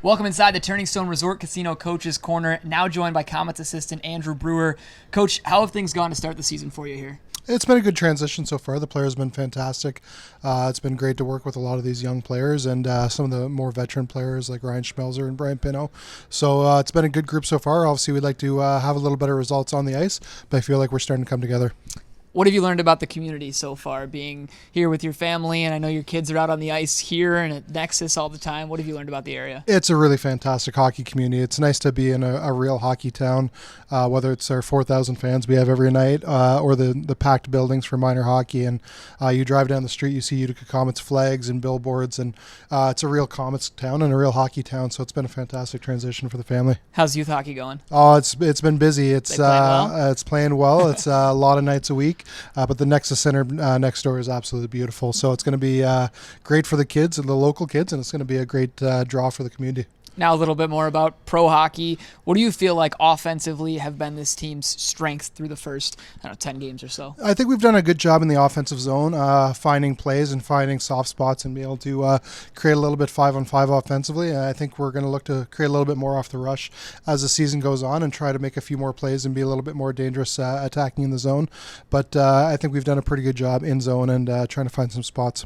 Welcome inside the Turning Stone Resort Casino Coach's Corner, now joined by Comets assistant Andrew Brewer. Coach, how have things gone to start the season for you here? It's been a good transition so far. The players have been fantastic. It's been great to work with a lot of these young players and some of the more veteran players like Ryan Schmelzer and Brian Pino. So it's been a good group so far. Obviously, we'd like to have a little better results on the ice, but I feel like we're starting to come together. What have you learned about the community so far, being here with your family? And I know your kids are out on the ice here and at Nexus all the time. What have you learned about the area? It's a really fantastic hockey community. It's nice to be in a real hockey town, whether it's our 4,000 fans we have every night or the packed buildings for minor hockey. And you drive down the street, you see Utica Comets flags and billboards, and it's a real Comets town and a real hockey town. So it's been a fantastic transition for the family. How's youth hockey going? Oh, it's been busy. It's playing well. It's a lot of nights a week. But the Nexus Center next door is absolutely beautiful. So it's going to be great for the kids and the local kids, and it's going to be a great draw for the community. Now a little bit more about pro hockey. What do you feel like offensively have been this team's strength through the first 10 games or so? I think we've done a good job in the offensive zone, finding plays and finding soft spots and be able to create a little bit 5-on-5 offensively. And I think we're going to look to create a little bit more off the rush as the season goes on and try to make a few more plays and be a little bit more dangerous attacking in the zone. But I think we've done a pretty good job in zone and trying to find some spots.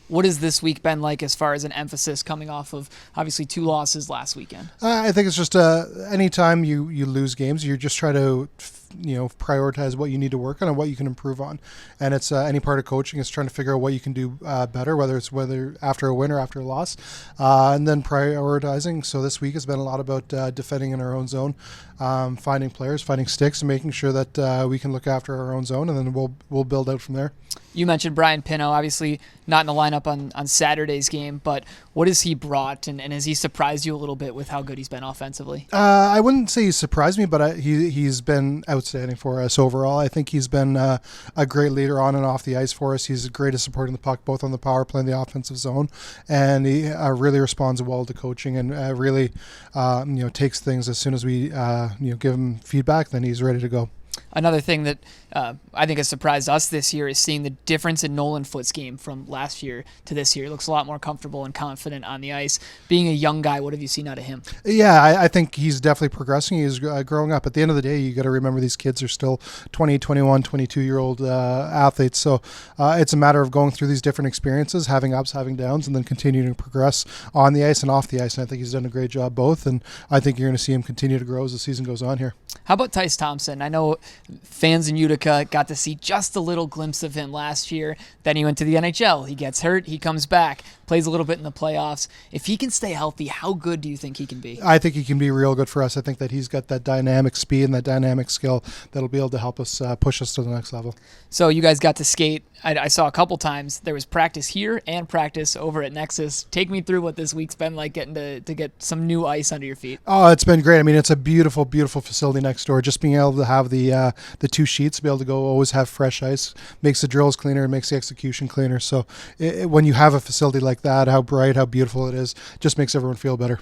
What has this week been like as far as an emphasis coming off of obviously 2 losses last weekend? I think it's just anytime you lose games, you just try to prioritize what you need to work on and what you can improve on. And it's any part of coaching is trying to figure out what you can do better, whether after a win or after a loss, and then prioritizing. So this week has been a lot about defending in our own zone, finding players, finding sticks, and making sure that we can look after our own zone, and then we'll build out from there. You mentioned Brian Pino, obviously not in the lineup on Saturday's game, but what has he brought, and has he surprised you a little bit with how good he's been offensively? I wouldn't say he's surprised me, but he's been outstanding for us overall. I think he's been a great leader on and off the ice for us. He's great at supporting the puck, both on the power play and the offensive zone, and he really responds well to coaching and really takes things as soon as we give him feedback, then he's ready to go. Another thing that I think has surprised us this year is seeing the difference in Nolan Foote's game from last year to this year. He looks a lot more comfortable and confident on the ice. Being a young guy, what have you seen out of him? Yeah, I think he's definitely progressing. He's growing up. At the end of the day, you got to remember these kids are still 20, 21, 22-year-old athletes. So it's a matter of going through these different experiences, having ups, having downs, and then continuing to progress on the ice and off the ice. And I think he's done a great job both, and I think you're going to see him continue to grow as the season goes on here. How about Tice Thompson? I know fans in Utica got to see just a little glimpse of him last year. Then he went to the NHL. He gets hurt. He comes back, plays a little bit in the playoffs. If he can stay healthy, how good do you think he can be? I think he can be real good for us. I think that he's got that dynamic speed and that dynamic skill that'll be able to help us push us to the next level. So you guys got to skate. I saw a couple times. There was practice here and practice over at Nexus. Take me through what this week's been like getting to get some new ice under your feet. Oh, it's been great. I mean, it's a beautiful, beautiful facility next door. Just being able to have the 2 sheets, be able to go always have fresh ice, makes the drills cleaner, makes the execution cleaner. So when you have a facility like that, how bright, how beautiful it is, just makes everyone feel better.